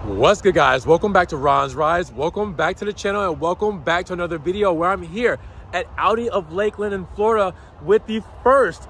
What's good, guys? Welcome back to Ron's Rides. Welcome back to the channel and welcome back to another video where I'm here at Audi of Lakeland in Florida with the first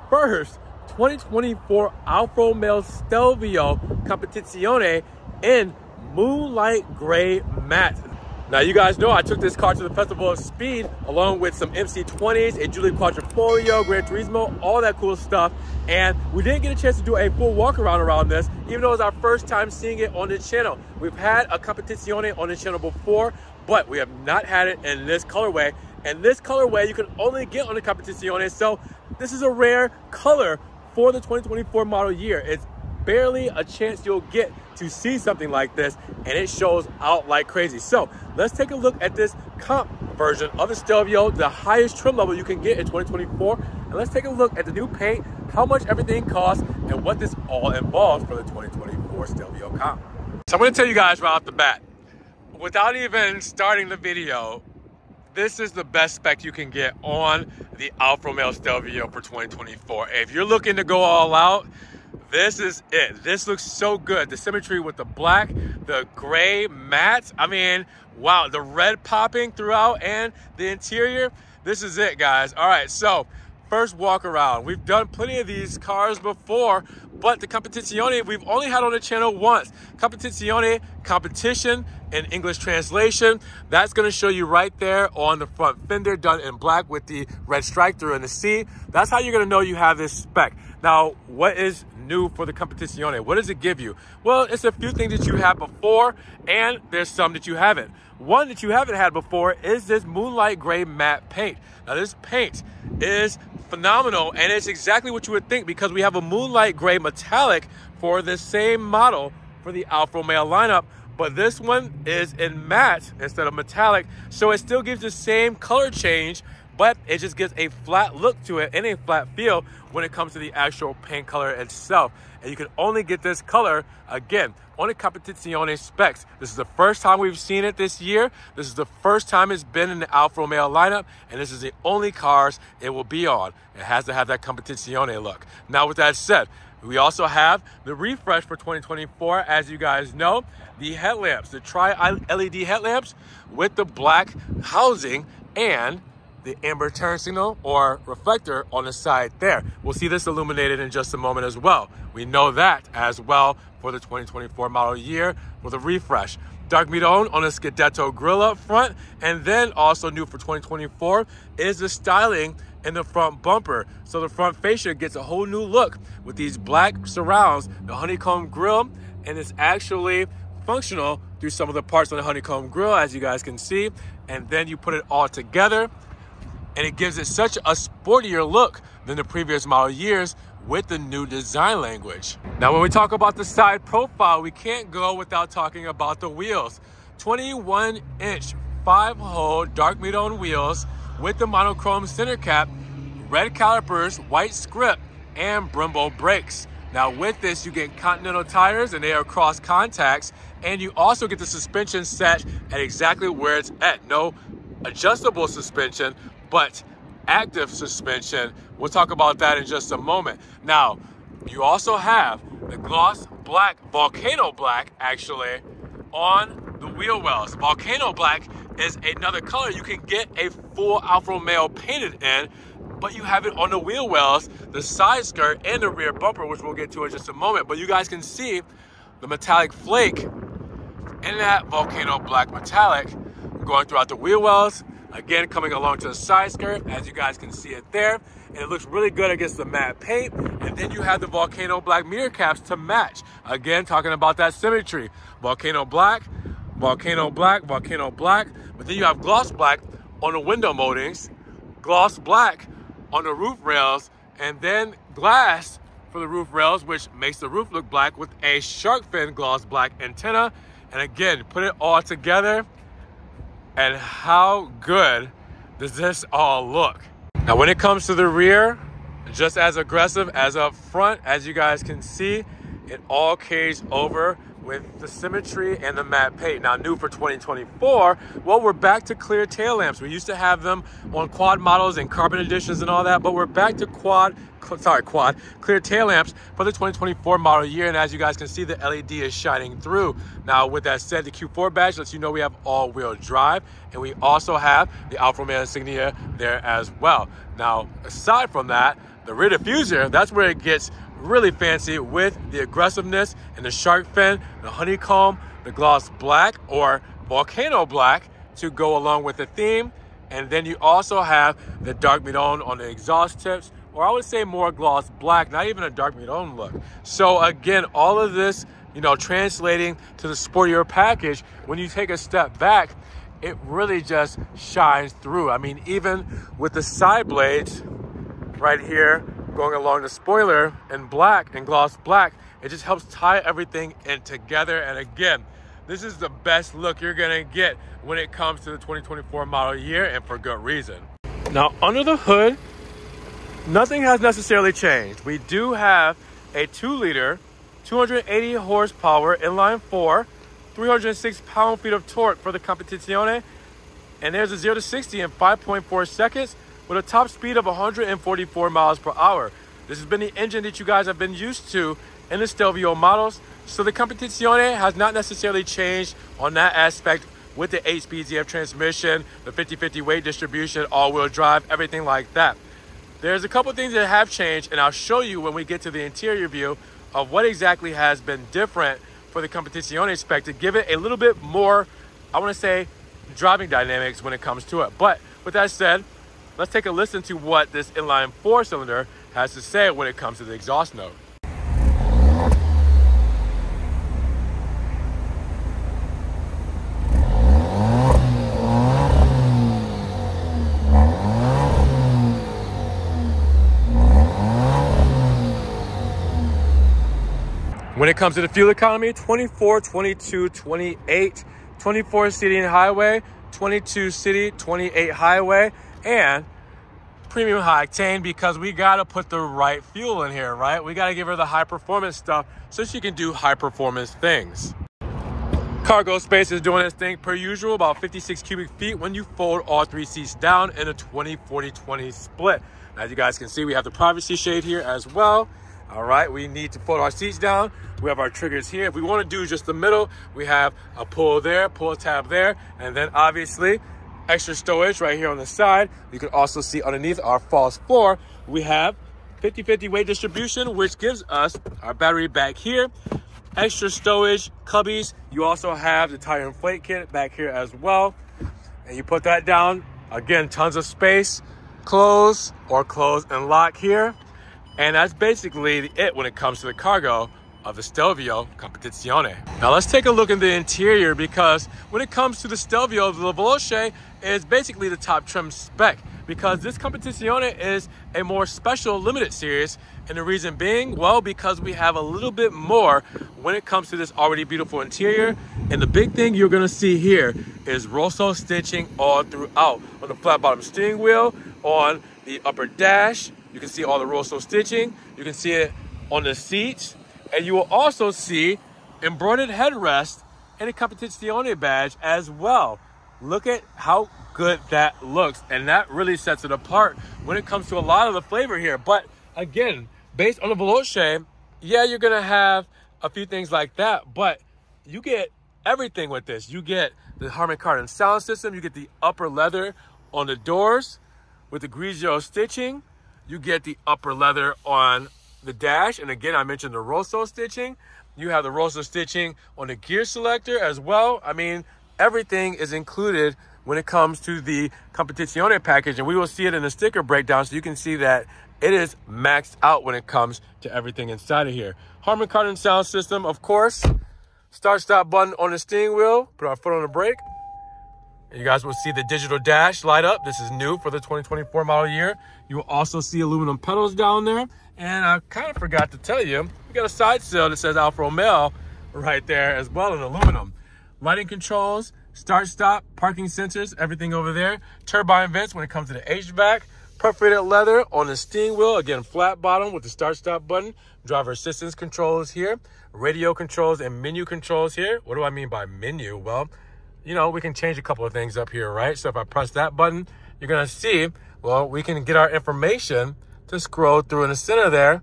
2024 Alfa Romeo Stelvio Competizione in Moonlight Grey Matte. Now, you guys know I took this car to the Festival of Speed along with some MC20s, a Giulia Quadrifoglio, Gran Turismo, all that cool stuff. And we didn't get a chance to do a full walk around this, even though it was our first time seeing it on the channel. We've had a Competizione on the channel before, but we have not had it in this colorway. And this colorway you can only get on the Competizione, so this is a rare color for the 2024 model year. It's barely a chance you'll get to see something like this, and it shows out like crazy. So let's take a look at this comp version of the Stelvio, the highest trim level you can get in 2024, and let's take a look at the new paint, how much everything costs, and what this all involves for the 2024 Stelvio comp. So I'm going to tell you guys right off the bat, without even starting the video, this is the best spec you can get on the Alfa Romeo Stelvio for 2024. If you're looking to go all out, this is it. This looks so good. The symmetry with the black, the gray matte. I mean, wow, the red popping throughout and the interior. This is it, guys. All right, so first walk around. We've done plenty of these cars before, but the Competizione we've only had on the channel once. Competizione, competition in English translation. That's gonna show you right there on the front fender, done in black with the red stripe through in the C. That's how you're gonna know you have this spec. Now, what is new for the Competizione? What does it give you? Well, it's a few things that you had before, and there's some that you haven't. One that you haven't had before is this Moonlight Grey Matte paint. Now, this paint is phenomenal, and it's exactly what you would think, because we have a Moonlight Grey Metallic for the same model for the Alfa Romeo lineup, but this one is in matte instead of metallic, so it still gives the same color change, but it just gives a flat look to it and a flat feel when it comes to the actual paint color itself. And you can only get this color, again, on the Competizione specs. This is the first time we've seen it this year. This is the first time it's been in the Alfa Romeo lineup, and this is the only cars it will be on. It has to have that Competizione look. Now, with that said, we also have the refresh for 2024, as you guys know, the headlamps, the tri-LED headlamps with the black housing and the amber turn signal or reflector on the side there. We'll see this illuminated in just a moment as well. We know that as well for the 2024 model year with a refresh. Dark Midone on the Scudetto grille up front, and then also new for 2024 is the styling in the front bumper. So the front fascia gets a whole new look with these black surrounds, the honeycomb grille, and it's actually functional through some of the parts on the honeycomb grille, as you guys can see. And then you put it all together, and it gives it such a sportier look than the previous model years with the new design language. Now, when we talk about the side profile, we can't go without talking about the wheels. 21-inch 5-hole Dark Midone wheels with the monochrome center cap, red calipers, white script, and Brembo brakes. Now, with this, you get Continental tires, and they are cross contacts, and you also get the suspension set at exactly where it's at. No adjustable suspension, but active suspension. We'll talk about that in just a moment. Now, you also have the gloss black, volcano black actually, on the wheel wells. Volcano black is another color you can get a full Alfa Romeo painted in, but you have it on the wheel wells, the side skirt, and the rear bumper, which we'll get to in just a moment. But you guys can see the metallic flake in that volcano black metallic going throughout the wheel wells. Again, coming along to the side skirt, as you guys can see it there. And it looks really good against the matte paint. And then you have the volcano black mirror caps to match. Again, talking about that symmetry. Volcano black, volcano black, volcano black. But then you have gloss black on the window moldings, gloss black on the roof rails, and then glass for the roof rails, which makes the roof look black with a shark fin gloss black antenna. And again, put it all together, and how good does this all look? Now, when it comes to the rear, just as aggressive as up front, as you guys can see, it all carries over with the symmetry and the matte paint. Now, new for 2024, well, we're back to clear tail lamps. We used to have them on quad models and carbon editions and all that, but we're back to quad clear tail lamps for the 2024 model year. And as you guys can see, the LED is shining through. Now, with that said, the Q4 badge lets you know we have all-wheel drive, and we also have the Alfa Romeo insignia there as well. Now, aside from that, the rear diffuser, that's where it gets really fancy with the aggressiveness and the shark fin, the honeycomb, the gloss black or volcano black to go along with the theme. And then you also have the dark midone on the exhaust tips, or I would say more gloss black, not even a dark midone look. So again, all of this, you know, translating to the sportier package, when you take a step back, it really just shines through. I mean, even with the side blades right here, going along the spoiler in black and gloss black, it just helps tie everything in together. And again, this is the best look you're gonna get when it comes to the 2024 model year, and for good reason. Now, under the hood, nothing has necessarily changed. We do have a 2-liter, 280 horsepower inline 4, 306 pound-feet of torque for the Competizione, and there's a 0 to 60 in 5.4 seconds with a top speed of 144 miles per hour. This has been the engine that you guys have been used to in the Stelvio models, so the Competizione has not necessarily changed on that aspect with the 8-speed ZF transmission, the 50-50 weight distribution, all-wheel drive, everything like that. There's a couple things that have changed, and I'll show you when we get to the interior view of what exactly has been different for the Competizione spec to give it a little bit more, I want to say, driving dynamics when it comes to it. But with that said, let's take a listen to what this inline 4-cylinder has to say when it comes to the exhaust note. When it comes to the fuel economy, 24, 22, 28, 24 city and highway, 22 city, 28 highway, and premium high octane, because we got to put the right fuel in here, right? We got to give her the high performance stuff so she can do high performance things. Cargo space is doing its thing per usual, about 56 cubic feet when you fold all 3 seats down in a 20-40-20 split. Now, as you guys can see, we have the privacy shade here as well. All right, we need to fold our seats down. We have our triggers here. If we want to do just the middle, we have a pull there, pull tab there, and then obviously extra stowage right here on the side. You can also see underneath our false floor, we have 50-50 weight distribution, which gives us our battery back here, extra stowage, cubbies. You also have the tire inflate kit back here as well. And you put that down, again, tons of space, close and lock here. And that's basically it when it comes to the cargo of the Stelvio Competizione. Now let's take a look in the interior, because when it comes to the Stelvio, the Veloce is basically the top trim spec, because this Competizione is a more special limited series. And the reason being, well, because we have a little bit more when it comes to this already beautiful interior. And the big thing you're gonna see here is Rosso stitching all throughout. On the flat bottom steering wheel, on the upper dash, you can see all the Rosso stitching. You can see it on the seats. And you will also see embroidered headrest and a Competizione badge as well. Look at how good that looks. And that really sets it apart when it comes to a lot of the flavor here. But again, based on the Veloce, yeah, you're going to have a few things like that. But you get everything with this. You get the Harman Kardon sound system. You get the upper leather on the doors with the Grigio stitching. You get the upper leather on the dash. And again, I mentioned the Rosso stitching. You have the Rosso stitching on the gear selector as well. I mean, everything is included when it comes to the Competizione package. And we will see it in the sticker breakdown, so you can see that it is maxed out when it comes to everything inside of here. Harman Kardon sound system, of course. Start-stop button on the steering wheel. Put our foot on the brake. And you guys will see the digital dash light up. This is new for the 2024 model year. You will also see aluminum pedals down there. And I kind of forgot to tell you, we got a side sill that says Alfa Romeo right there as well in aluminum. Lighting controls, start-stop, parking sensors, everything over there. Turbine vents when it comes to the HVAC. Perforated leather on the steering wheel. Again, flat bottom with the start-stop button. Driver assistance controls here. Radio controls and menu controls here. What do I mean by menu? Well, you know, we can change a couple of things up here, right? So if I press that button, you're going to see, well, we can get our information to scroll through in the center there.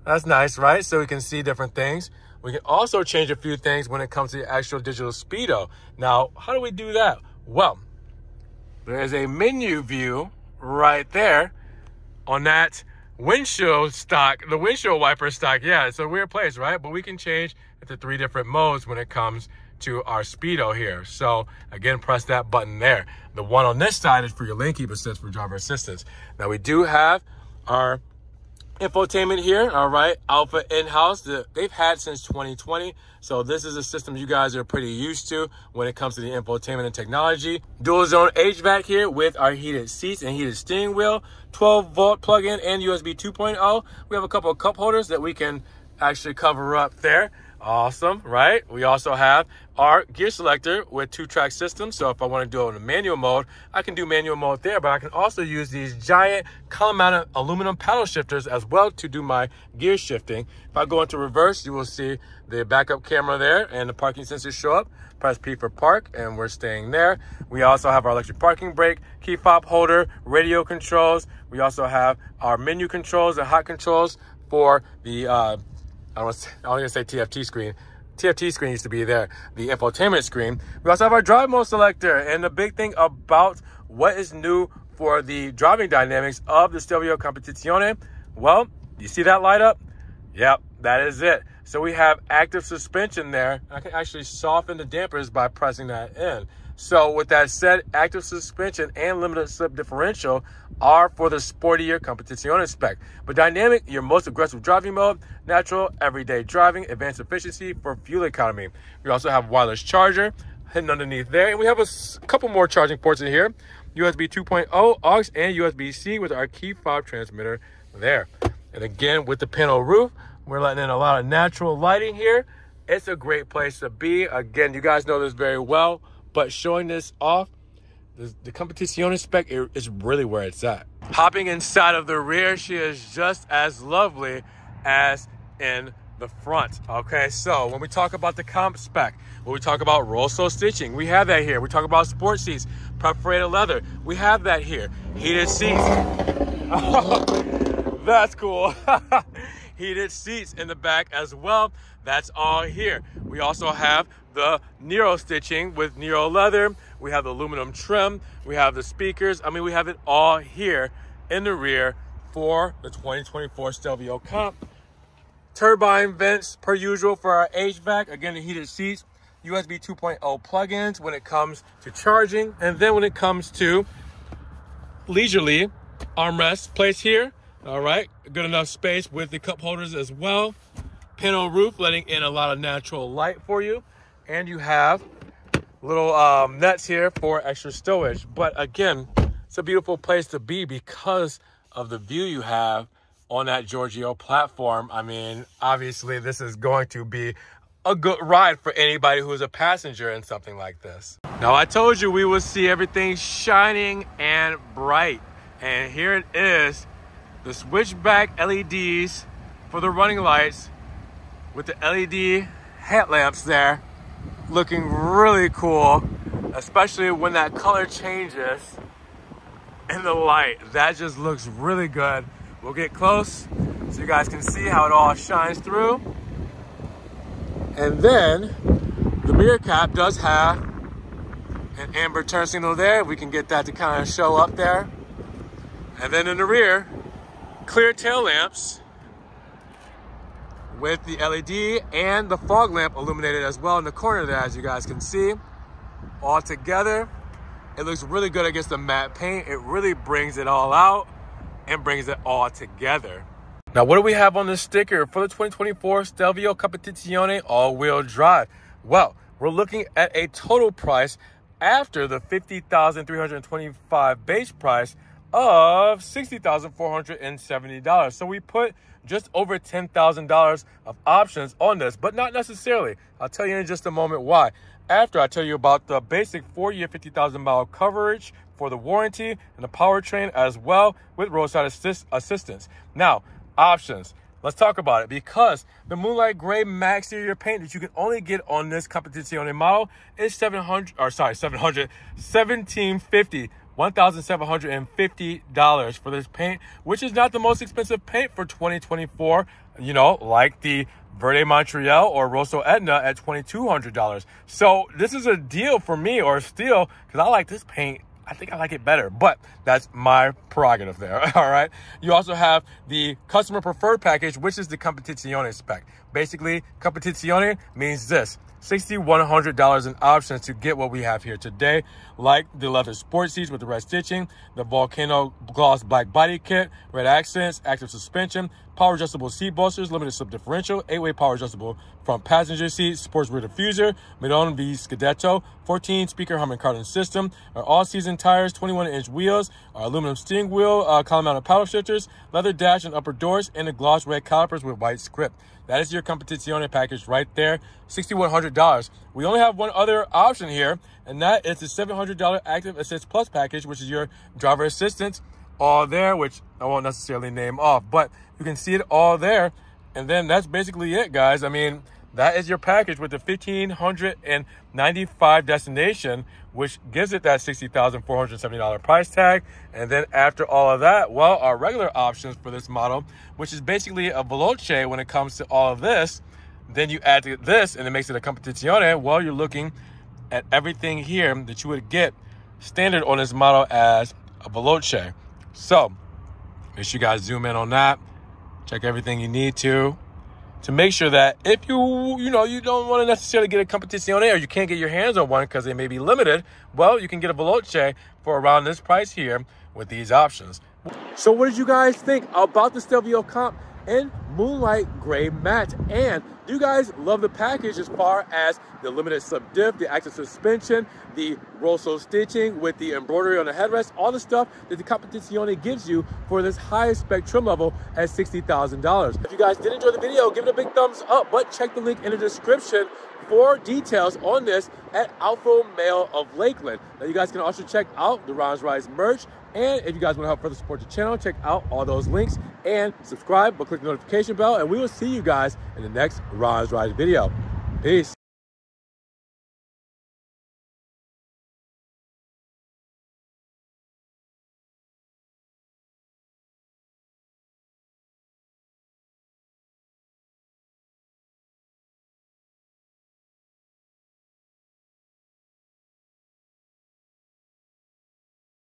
That's nice, right? So we can see different things. We can also change a few things when it comes to the actual digital speedo. Now, how do we do that? Well, there is a menu view right there on that windshield stock, the windshield wiper stock. Yeah, it's a weird place, right? But we can change it to 3 different modes when it comes to our speedo here. So again, press that button there. The one on this side is for your lane keep assist for driver assistance. Now we do have our infotainment here, all right, Alfa in-house. They've had since 2020, so this is a system you guys are pretty used to when it comes to the infotainment and technology. Dual zone HVAC here with our heated seats and heated steering wheel, 12-volt plug-in and USB 2.0. We have a couple of cup holders that we can actually cover up there. Awesome, right? We also have our gear selector with 2-track system. So if I want to do it in manual mode, I can do manual mode there, but I can also use these giant column-mounted aluminum paddle shifters as well to do my gear shifting. If I go into reverse, you will see the backup camera there and the parking sensors show up. Press P for park and we're staying there. We also have our electric parking brake, key fob holder, radio controls. We also have our menu controls and hot controls for the I was going to say TFT screen. TFT screen used to be there, the infotainment screen. We also have our drive mode selector. And the big thing about what is new for the driving dynamics of the Stelvio Competizione, well, you see that light up? Yep, that is it. So we have active suspension there. I can actually soften the dampers by pressing that in. So with that said, active suspension and limited slip differential are for the sportier Competizione spec. But dynamic, your most aggressive driving mode, natural, everyday driving, advanced efficiency for fuel economy. We also have wireless charger hidden underneath there. And we have a couple more charging ports in here. USB 2.0, aux, and USB-C with our key fob transmitter there. And again, with the panel roof, we're letting in a lot of natural lighting here. It's a great place to be. Again, you guys know this very well. But showing this off, the Competizione spec is really where it's at. Hopping inside of the rear, she is just as lovely as in the front. Okay, so when we talk about the comp spec, when we talk about roll-so stitching, we have that here. We talk about sport seats, perforated leather, we have that here. Heated seats. Oh, that's cool. Heated seats in the back as well. That's all here. We also have the Nero stitching with Nero leather. We have the aluminum trim. We have the speakers. I mean, we have it all here in the rear for the 2024 Stelvio Comp. Turbine vents per usual for our HVAC. Again, the heated seats, USB 2.0 plug-ins when it comes to charging. And then when it comes to leisurely armrest place here. All right, good enough space with the cup holders as well. Panel roof letting in a lot of natural light for you. And you have little nets here for extra stowage. But again, it's a beautiful place to be because of the view you have on that Giorgio platform. I mean, obviously this is going to be a good ride for anybody who's a passenger in something like this. Now, I told you we would see everything shining and bright. And here it is, the switchback LEDs for the running lights with the LED headlamps there, looking really cool, especially when that color changes in the light. That just looks really good. We'll get close so you guys can see how it all shines through. And then the mirror cap does have an amber turn signal there. We can get that to kind of show up there. And then in the rear, clear tail lamps with the LED and the fog lamp illuminated as well in the corner there, as you guys can see. All together, it looks really good against the matte paint. It really brings it all out and brings it all together. Now, what do we have on this sticker for the 2024 Stelvio Competizione all-wheel drive? Well, we're looking at a total price after the $50,325 base price of $60,470. So we put just over $10,000 of options on this, but not necessarily. I'll tell you in just a moment why. After I tell you about the basic 4-year, 50,000-mile coverage for the warranty and the powertrain as well with roadside assistance. Now, options. Let's talk about it, because the Moonlight Grey Matte exterior paint that you can only get on this Competizione model is $1,750 for this paint, which is not the most expensive paint for 2024, you know, like the Verde Montreal or Rosso Etna at $2,200. So this is a deal for me, or a steal, because I like this paint. I think I like it better, but that's my prerogative there, all right? You also have the customer preferred package, which is the Competizione spec. Basically, Competizione means this: $6,100 in options to get what we have here today, like the leather sport seats with the red stitching, the Volcano gloss black body kit, red accents, active suspension, power adjustable seat bolsters, limited slip differential, 8-way power adjustable front passenger seat, sports rear diffuser, Midon V Scudetto, 14 speaker Harman Kardon system, our all-season tires, 21-inch wheels, our aluminum steering wheel, column mounted paddle shifters, leather dash and upper doors, and the gloss red calipers with white script. That is your Competizione package right there, $6,100. We only have one other option here, and that is the $700 Active Assist Plus package, which is your driver assistance all there, which I won't necessarily name off, but you can see it all there. And then that's basically it, guys. I mean, that is your package with the $1,595 destination, which gives it that $60,470 price tag. And then after all of that, well, our regular options for this model, which is basically a veloce when it comes to all of this, then you add to this and it makes it a Competizione. Well, you're looking at everything here that you would get standard on this model as a veloce. So make sure you guys zoom in on that. Check everything you need to make sure that if you don't want to necessarily get a Competizione, or you can't get your hands on one because they may be limited, well, you can get a veloce for around this price here with these options. So what did you guys think about the Stelvio Comp in Moonlight Grey Matte? And do you guys love the package as far as the limited slip diff, the active suspension, the Rosso stitching with the embroidery on the headrest, all the stuff that the Competizione gives you for this highest spec trim level at $60,000? If you guys did enjoy the video, give it a big thumbs up, but check the link in the description for details on this at Alfa Romeo of Lakeland. Now you guys can also check out the Ron's Rides merch, and if you guys want to help further support the channel, check out all those links and subscribe, but click the notification bell, and we will see you guys in the next Ron's Rides video. Peace.